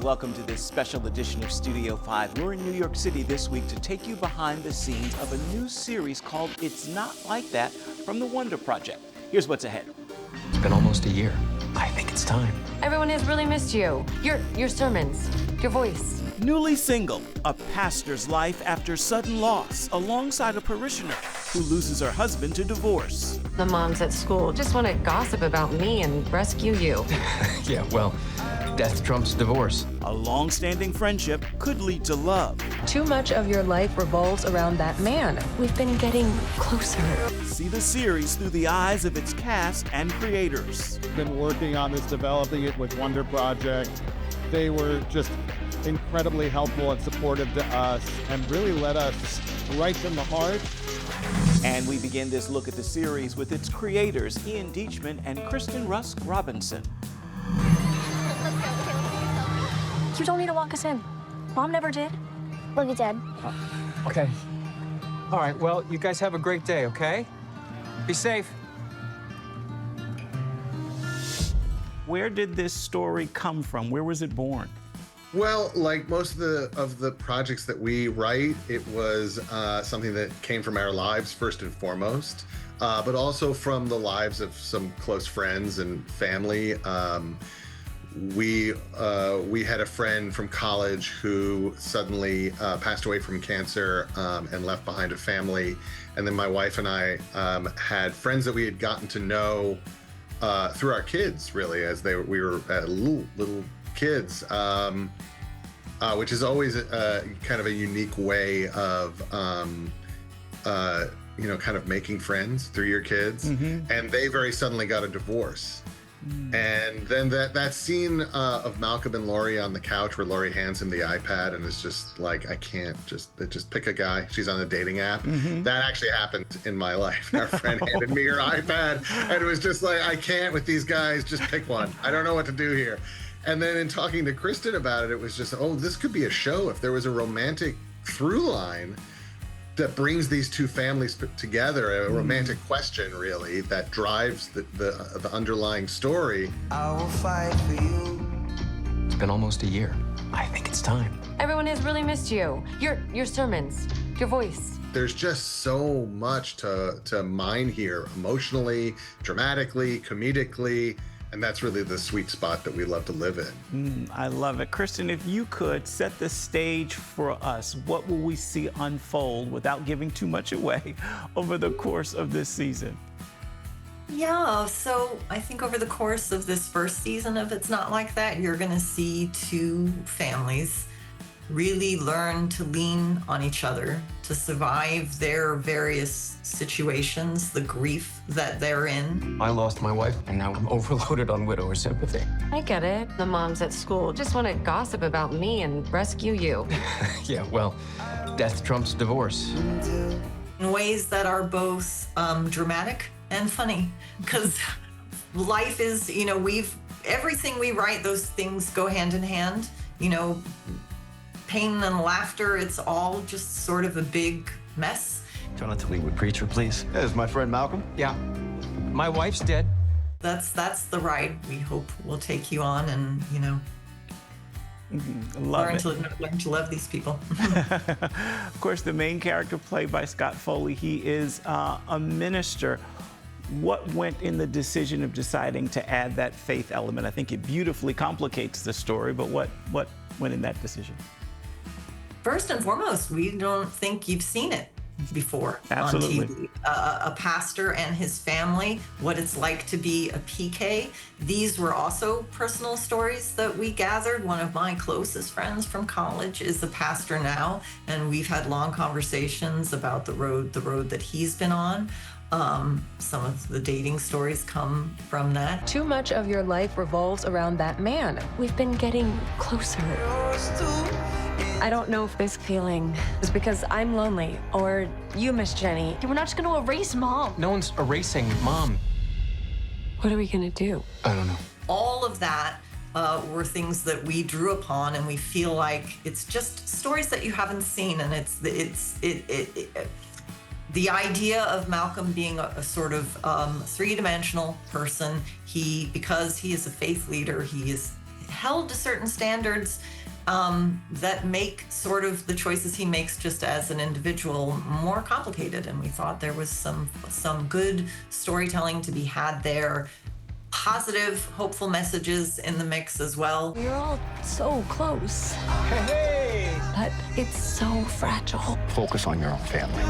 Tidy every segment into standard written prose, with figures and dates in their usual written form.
welcome to this special edition of Studio 5. We're in New York City this week to take you behind the scenes of a new series called It's Not Like That from the Wonder Project. Here's what's ahead. It's been almost a year. I think it's time. Everyone has really missed you. Your sermons, your voice. Newly single, a pastor's life after sudden loss, alongside a parishioner who loses her husband to divorce. The moms at school just want to gossip about me and rescue you. Yeah, well, death trumps divorce. A long-standing friendship could lead to love. Too much of your life revolves around that man. We've been getting closer. See the series through the eyes of its cast and creators. Been working on this, developing it with Wonder Project. They were just incredibly helpful and supportive to us and really led us right from the heart. And we begin this look at the series with its creators, Deitchman and Kristin Robinson. You don't need to walk us in. Mom never did. Look at Dad. Okay. All right, well, you guys have a great day, okay? Be safe. Where did this story come from? Where was it born? Well, like most of the projects that we write, it was something that came from our lives first and foremost, but also from the lives of some close friends and family. We had a friend from college who suddenly passed away from cancer and left behind a family. And then my wife and I had friends that we had gotten to know through our kids, really, as we were little kids, which is always kind of a unique way of kind of making friends through your kids. Mm-hmm. And they very suddenly got a divorce. And then that scene of Malcolm and Laurie on the couch where Laurie hands him the iPad and is just like, I can't just pick a guy. She's on a dating app. Mm-hmm. That actually happened in my life. Our friend handed me her iPad and it was just like, I can't with these guys, just pick one. I don't know what to do here. And then in talking to Kristin about it, it was just, oh, this could be a show if there was a romantic through line that brings these two families together, a romantic question, really, that drives the underlying story. I will fight for you. It's been almost a year. I think it's time. Everyone has really missed you. Your sermons, your voice. There's just so much to mine here, emotionally, dramatically, comedically. And that's really the sweet spot that we love to live in. I love it. Kristin, if you could set the stage for us, what will we see unfold without giving too much away over the course of this season? Yeah, so I think over the course of this first season of It's Not Like That, you're going to see two families really learn to lean on each other to survive their various situations, the grief that they're in. I lost my wife, and now I'm overloaded on widower sympathy. I get it. The moms at school just want to gossip about me and rescue you. Yeah, well, death trumps divorce. In ways that are both dramatic and funny, because life is, everything we write, those things go hand in hand, pain and laughter, it's all just sort of a big mess. Do you want to lead with preacher, please? This is my friend Malcolm. Yeah. My wife's dead. That's the ride we hope will take you on and, learn to love these people. Of course, the main character played by Scott Foley, he is a minister. What went in the decision of deciding to add that faith element? I think it beautifully complicates the story, but what went in that decision? First and foremost, we don't think you've seen it before. Absolutely. On TV. A pastor and his family, what it's like to be a PK. These were also personal stories that we gathered. One of my closest friends from college is a pastor now, and we've had long conversations about the road that he's been on. Some of the dating stories come from that. Too much of your life revolves around that man. We've been getting closer. I don't know if this feeling is because I'm lonely or you miss Jenny. We're not just going to erase Mom. No one's erasing Mom. What are we going to do? I don't know. All of that were things that we drew upon, and we feel like it's just stories that you haven't seen, and it's the idea of Malcolm being a sort of three-dimensional person. Because he is a faith leader, held to certain standards that make sort of the choices he makes just as an individual more complicated. And we thought there was some good storytelling to be had there. Positive, hopeful messages in the mix as well. You're all so close. Hey! But it's so fragile. Focus on your own family.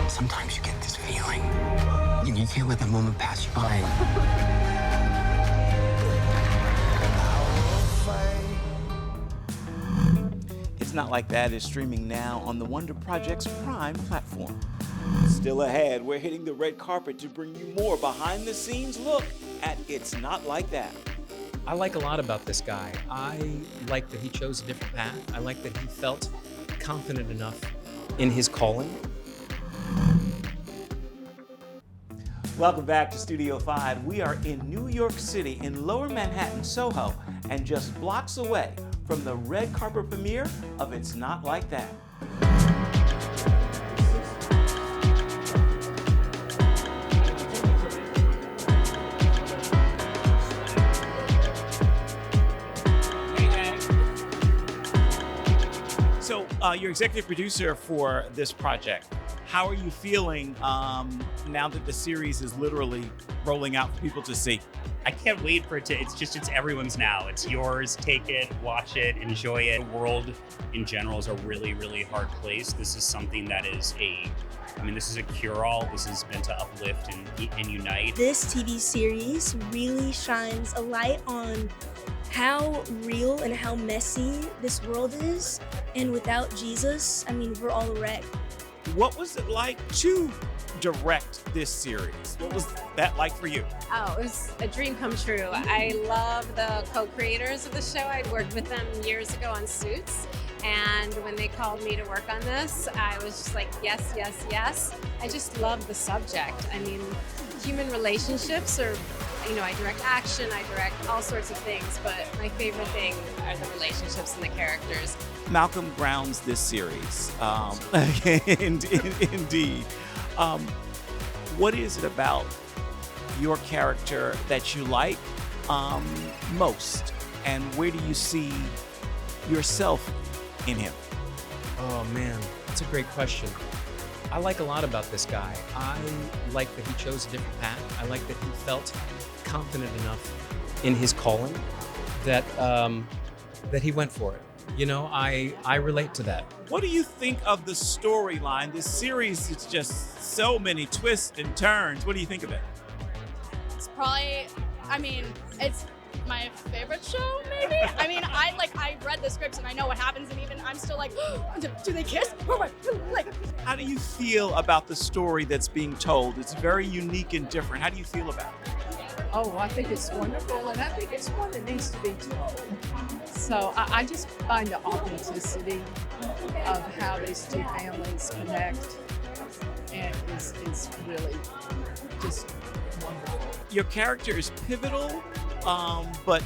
Sometimes you get this feeling. You can't let the moment pass you by. It's Not Like That is streaming now on the Wonder Project's Prime platform. Still ahead, we're hitting the red carpet to bring you more behind-the-scenes look at It's Not Like That. I like a lot about this guy. I like that he chose a different path. I like that he felt confident enough in his calling. Welcome back to Studio 5. We are in New York City in Lower Manhattan, Soho, and just blocks away from the red carpet premiere of It's Not Like That. So you're executive producer for this project. How are you feeling now that the series is literally rolling out for people to see? I can't wait for it to, it's everyone's now. It's yours, take it, watch it, enjoy it. The world in general is a really, really hard place. This is something that is this is a cure-all. This is meant to uplift and unite. This TV series really shines a light on how real and how messy this world is. And without Jesus, we're all a wreck. What was it like to direct this series? What was that like for you? Oh, it was a dream come true. I love the co-creators of the show. I'd worked with them years ago on Suits. And when they called me to work on this, I was just like, yes, yes, yes. I just love the subject. Human relationships are, I direct action, I direct all sorts of things, but my favorite thing are the relationships and the characters. Malcolm grounds this series, indeed. What is it about your character that you like most, and where do you see yourself in him? Oh man, that's a great question. I like a lot about this guy. I like that he chose a different path. I like that he felt confident enough in his calling that that he went for it. I relate to that. What do you think of the storyline? This series is just so many twists and turns. What do you think of it? It's probably, it's my favorite show, maybe? I read the scripts and I know what happens, and even I'm still like, do they kiss? Oh my, How do you feel about the story that's being told? It's very unique and different. How do you feel about it? Oh, I think it's wonderful, and I think it's one that needs to be told. So I just find the authenticity of how these two families connect, and is really just wonderful. Your character is pivotal, but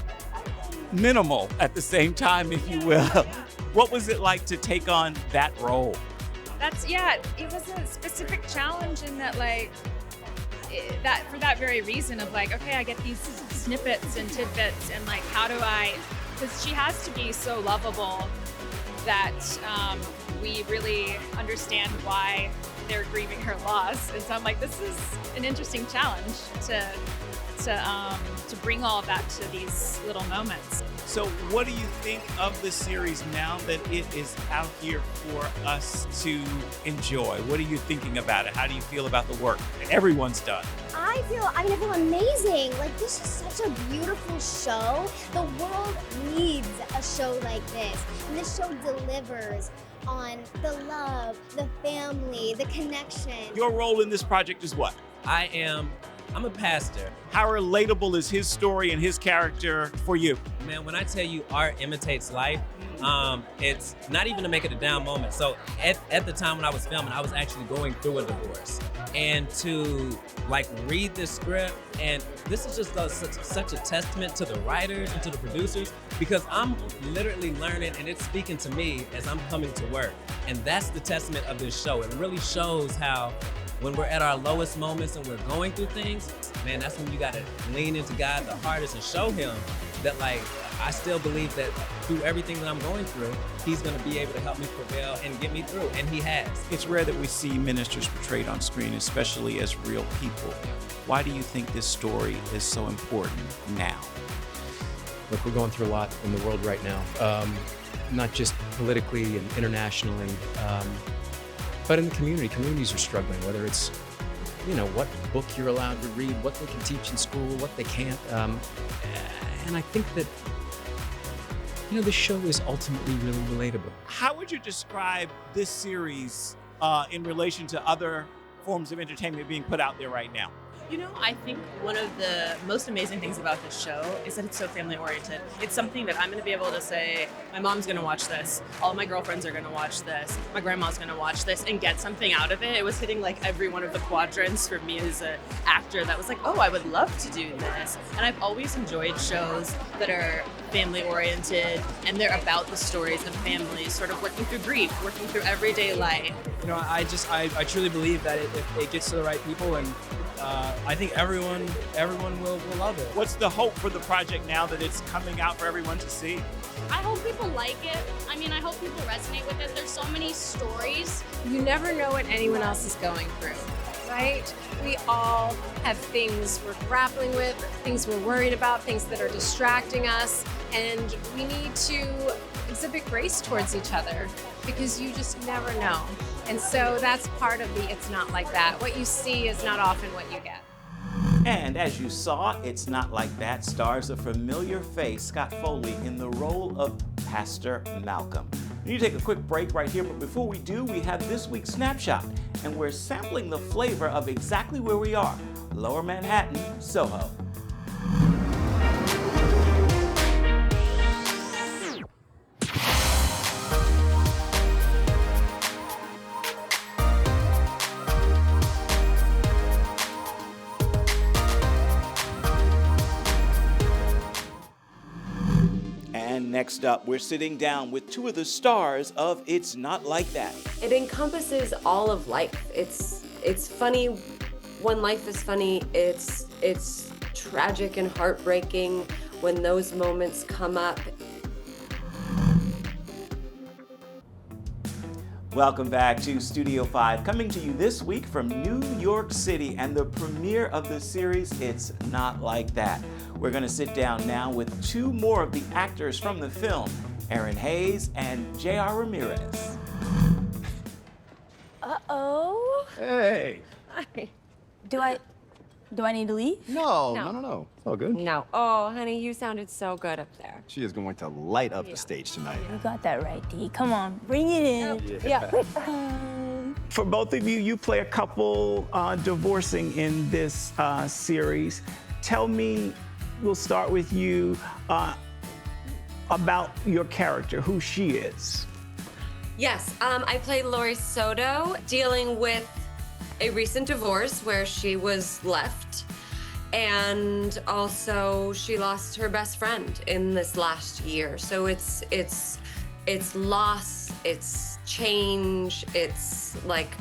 minimal at the same time, if you will. What was it like to take on that role? It was a specific challenge in that, that for that very reason of okay, I get these snippets and tidbits, and how do I, because she has to be so lovable that we really understand why they're grieving her loss. And so I'm like, this is an interesting challenge to bring all of that to these little moments. So what do you think of the series now that it is out here for us to enjoy? What are you thinking about it? How do you feel about the work that everyone's done? I feel amazing. This is such a beautiful show. The world needs a show like this. And this show delivers on the love, the family, the connection. Your role in this project is what? I'm a pastor. How relatable is his story and his character for you? Man, when I tell you art imitates life, it's not even to make it a down moment. So at the time when I was filming, I was actually going through a divorce. And to read this script, and this is just such a testament to the writers and to the producers, because I'm literally learning and it's speaking to me as I'm coming to work. And that's the testament of this show. It really shows how when we're at our lowest moments and we're going through things, man, that's when you gotta lean into God the hardest and show him that, like, I still believe that through everything that I'm going through, he's gonna be able to help me prevail and get me through, and he has. It's rare that we see ministers portrayed on screen, especially as real people. Why do you think this story is so important now? Look, we're going through a lot in the world right now, not just politically and internationally, but in the community. Communities are struggling, whether it's, what book you're allowed to read, what they can teach in school, what they can't. And I think that, this show is ultimately really relatable. How would you describe this series in relation to other forms of entertainment being put out there right now? I think one of the most amazing things about this show is that it's so family oriented. It's something that I'm going to be able to say, my mom's going to watch this, all of my girlfriends are going to watch this, my grandma's going to watch this, and get something out of it. It was hitting like every one of the quadrants for me as an actor that was like, oh, I would love to do this. And I've always enjoyed shows that are family oriented and they're about the stories of families sort of working through grief, working through everyday life. I truly believe that if it gets to the right people, and I think everyone will love it. What's the hope for the project now that it's coming out for everyone to see? I hope people like it. I hope people resonate with it. There's so many stories. You never know what anyone else is going through, right? We all have things we're grappling with, things we're worried about, things that are distracting us, and we need to exhibit grace towards each other because you just never know. And so that's part of the It's Not Like That. What you see is not often what you get. And as you saw, It's Not Like That stars a familiar face, Scott Foley, in the role of Pastor Malcolm. We need to take a quick break right here, but before we do, we have this week's Snapshot, and we're sampling the flavor of exactly where we are, Lower Manhattan, Soho. Next up, we're sitting down with two of the stars of It's Not Like That. It encompasses all of life. It's funny when life is funny. It's tragic and heartbreaking when those moments come up. Welcome back to Studio 5, coming to you this week from New York City and the premiere of the series It's Not Like That. We're going to sit down now with two more of the actors from the film, Aaron Hayes and J.R. Ramirez. Uh-oh. Hey. Hi. Do I need to leave? No. It's all good. No. Oh, honey, you sounded so good up there. She is going to light up the stage tonight. You got that right, Dee. Come on, bring it in. Yeah. For both of you, you play a couple divorcing in this series. Tell me, we'll start with you, about your character, who she is. Yes, I played Lori Soto, dealing with a recent divorce where she was left, and also she lost her best friend in this last year. So it's loss, it's change, it's like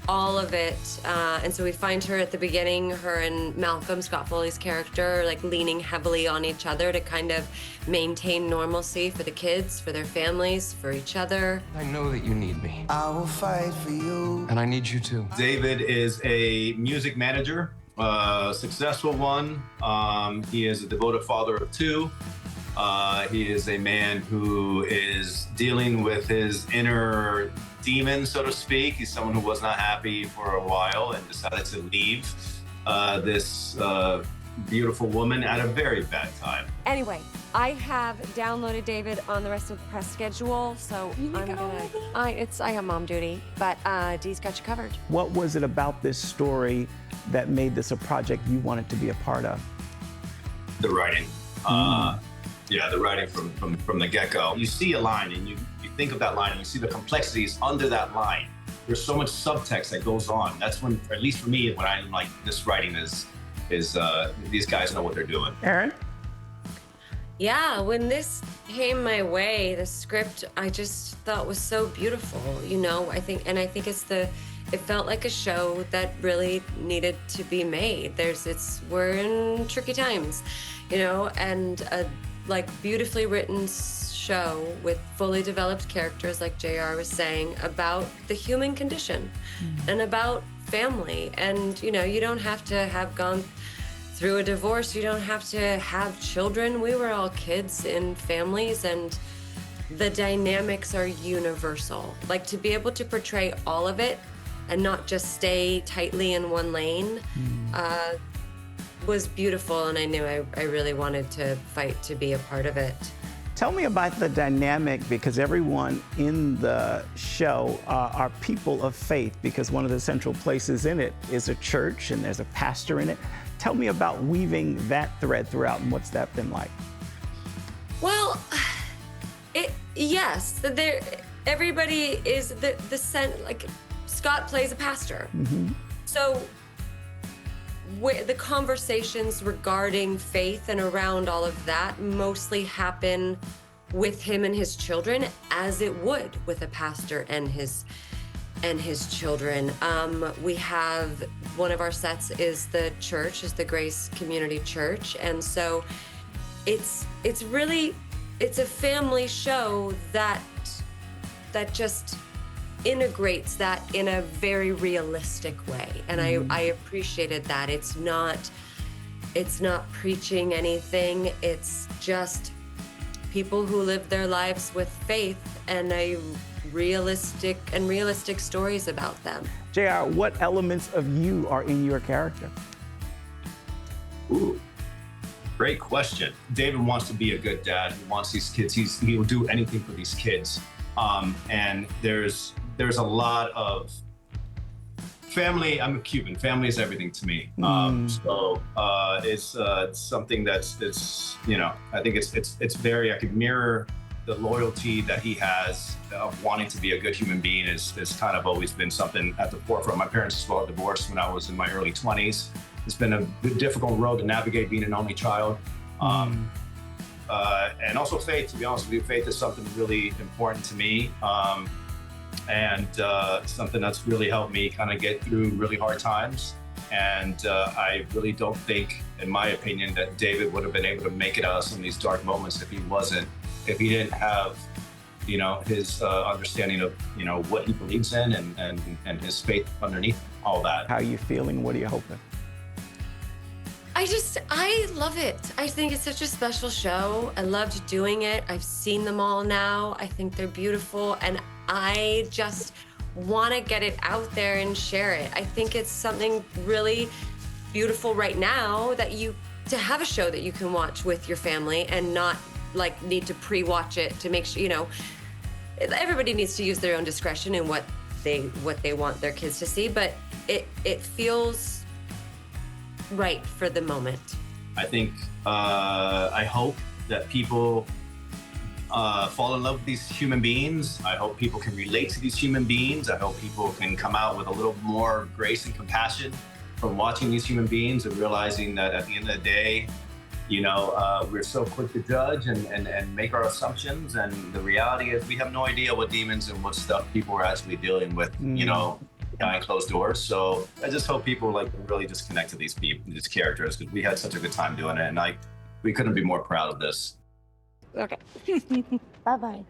all of it. And so we find her at the beginning, her and Malcolm, Scott Foley's character, like leaning heavily on each other to kind of maintain normalcy for the kids, for their families, for each other. I know that you need me. I will fight for you. And I need you too. David is a music manager, a successful one. He is a devoted father of two. He is a man who is dealing with his inner demon, so to speak. He's someone who was not happy for a while and decided to leave this beautiful woman at a very bad time. Anyway, I have downloaded David on the rest of the press schedule, so I'm gonna. I have mom duty, but Dee's got you covered. What was it about this story that made this a project you wanted to be a part of? The writing. Yeah, the writing from the get-go. You see a line and you think of that line and you see the complexities under that line. There's so much subtext that goes on. That's when, at least for me, when I'm like, this writing is these guys know what they're doing. Aaron? Yeah, when this came my way, the script I just thought was so beautiful, you know. I think it's it felt like a show that really needed to be made. We're in tricky times, you know, and a like beautifully written show with fully developed characters, like JR was saying, about the human condition and about family. And, you know, you don't have to have gone through a divorce. You don't have to have children. We were all kids in families, and the dynamics are universal. Like, to be able to portray all of it and not just stay tightly in one lane was beautiful, and I knew I really wanted to fight to be a part of it. Tell me about the dynamic, because everyone in the show are people of faith, because one of the central places in it is a church and there's a pastor in it. Tell me about weaving that thread throughout, and what's that been like? Well, yes, everybody is like Scott plays a pastor. So the conversations regarding faith and around all of that mostly happen with him and his children, as it would with a pastor and his children. We have one of our sets is the church, is the Grace Community Church, and so it's a family show that just integrates that in a very realistic way, and I appreciated that. It's not preaching anything. It's just people who live their lives with faith and realistic stories about them. JR, what elements of you are in your character? Ooh, great question. David wants to be a good dad. He wants these kids. He'll do anything for these kids. And there's a lot of family. I'm a Cuban. Family is everything to me. So it's something that's you know, I think it's very, I could mirror the loyalty that he has of wanting to be a good human being is kind of always been something at the forefront. My parents as well divorced when I was in my early 20s. It's been a difficult road to navigate being an only child. And also faith, to be honest with you, faith is something really important to me. And something that's really helped me kind of get through really hard times. And I really don't think, in my opinion, that David would have been able to make it out of some of these dark moments if he didn't have, you know, his understanding of, you know, what he believes in and his faith underneath all that. How are you feeling? What are you hoping? I love it. I think it's such a special show. I loved doing it. I've seen them all now. I think they're beautiful, and I just want to get it out there and share it. I think it's something really beautiful right now to have a show that you can watch with your family and not like need to pre-watch it to make sure, you know, everybody needs to use their own discretion in what they want their kids to see, but it feels right for the moment. I think, I hope that people fall in love with these human beings. I hope people can relate to these human beings. I hope people can come out with a little more grace and compassion from watching these human beings and realizing that at the end of the day, you know, we're so quick to judge and make our assumptions. And the reality is we have no idea what demons and what stuff people are actually dealing with, you know, behind closed doors. So I just hope people like really just connect to these people, these characters, because we had such a good time doing it. And we couldn't be more proud of this. Okay. Bye-bye.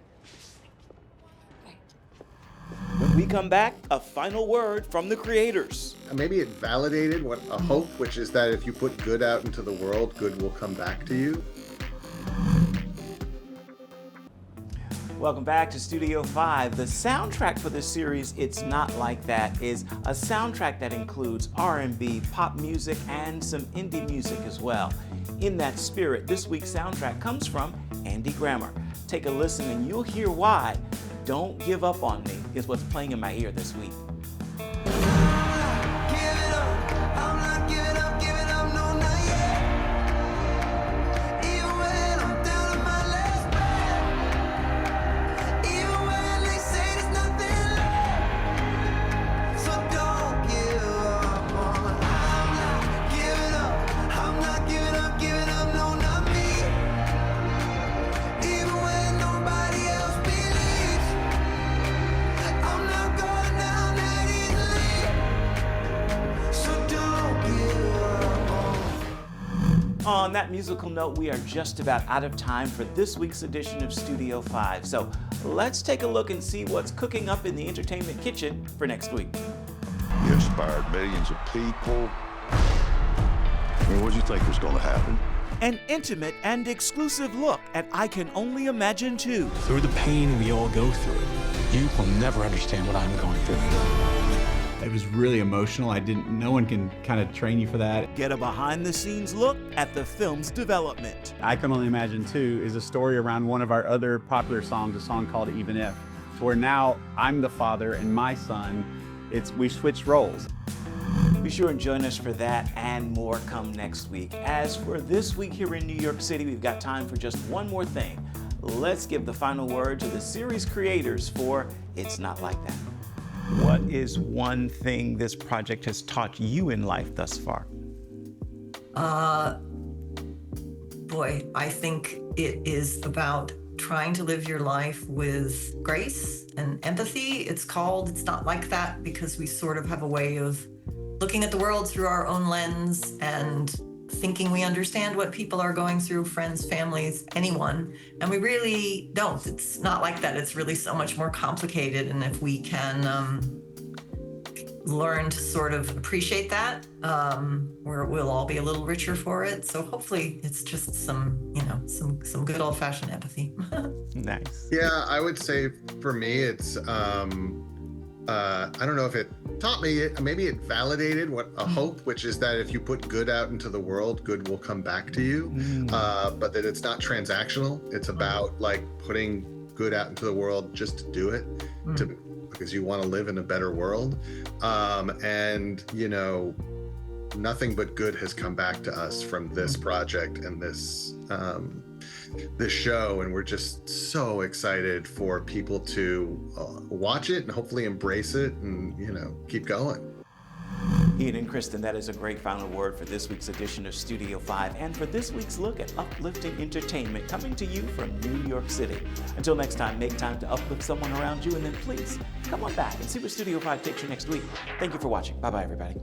When we come back, a final word from the creators. Maybe it validated a hope, which is that if you put good out into the world, good will come back to you. Welcome back to Studio 5. The soundtrack for the series, It's Not Like That, is a soundtrack that includes R&B, pop music, and some indie music as well. In that spirit, this week's soundtrack comes from Andy Grammer. Take a listen and you'll hear why Don't Give Up On Me is what's playing in my ear this week. Even when nobody else believes, I'm not going down. On that musical note, we are just about out of time for this week's edition of Studio 5. So let's take a look and see what's cooking up in the entertainment kitchen for next week. You inspired millions of people. I mean, what did you think was going to happen? An intimate and exclusive look at I Can Only Imagine 2. Through the pain we all go through, you will never understand what I'm going through. It was really emotional. No one can kind of train you for that. Get a behind-the-scenes look at the film's development. I Can Only Imagine 2 is a story around one of our other popular songs, a song called Even If. So where now I'm the father and my son, we switched roles. Be sure and join us for that and more come next week. As for this week here in New York City, we've got time for just one more thing. Let's give the final word to the series creators for It's Not Like That. What is one thing this project has taught you in life thus far? Boy, I think it is about trying to live your life with grace and empathy. It's called It's Not Like That because we sort of have a way of looking at the world through our own lens and thinking we understand what people are going through, friends, families, anyone. And we really don't. It's not like that. It's really so much more complicated. And if we can learn to sort of appreciate that, we'll all be a little richer for it. So hopefully it's just some good old-fashioned empathy. Nice. Yeah, I would say for me, it's, I don't know if it taught me, maybe it validated a hope, which is that if you put good out into the world, good will come back to you. But that it's not transactional. It's about like putting good out into the world just to do it, because you want to live in a better world. And nothing but good has come back to us from this project and this show, and we're just so excited for people to watch it and hopefully embrace it and keep going. Ian and Kristin, that is a great final word for this week's edition of Studio 5 and for this week's look at uplifting entertainment coming to you from New York City. Until next time, make time to uplift someone around you, and then please come on back and see where Studio 5 takes you next week. Thank you for watching. Bye-bye, everybody.